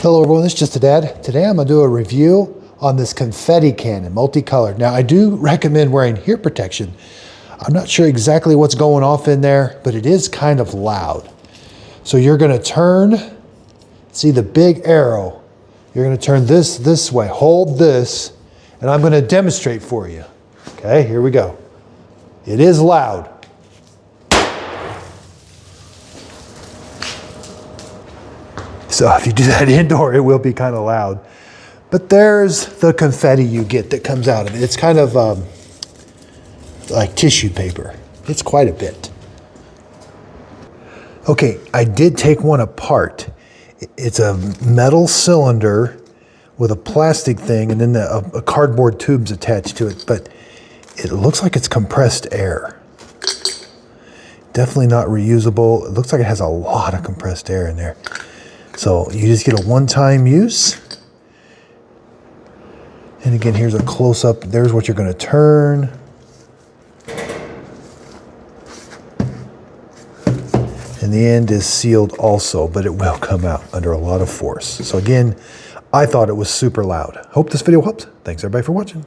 Hello everyone, this is Just a Dad. Today I'm going to do a review on this confetti cannon, multicolored. Now I do recommend wearing hear protection. I'm not sure exactly what's going off in there, but it is kind of loud. So you're going to turn, see the big arrow. You're going to turn this way, hold this, and I'm going to demonstrate for you. Okay, here we go. It is loud. So if you do that indoor, it will be kind of loud. But there's the confetti you get that comes out of it. It's kind of like tissue paper. It's quite a bit. Okay, I did take one apart. It's a metal cylinder with a plastic thing and then a cardboard tube's attached to it, but it looks like it's compressed air. Definitely not reusable. It looks like it has a lot of compressed air in there. So you just get a one-time use. And again, here's a close-up. There's what you're going to turn. And the end is sealed also, but it will come out under a lot of force. So again, I thought it was super loud. Hope this video helped. Thanks everybody for watching.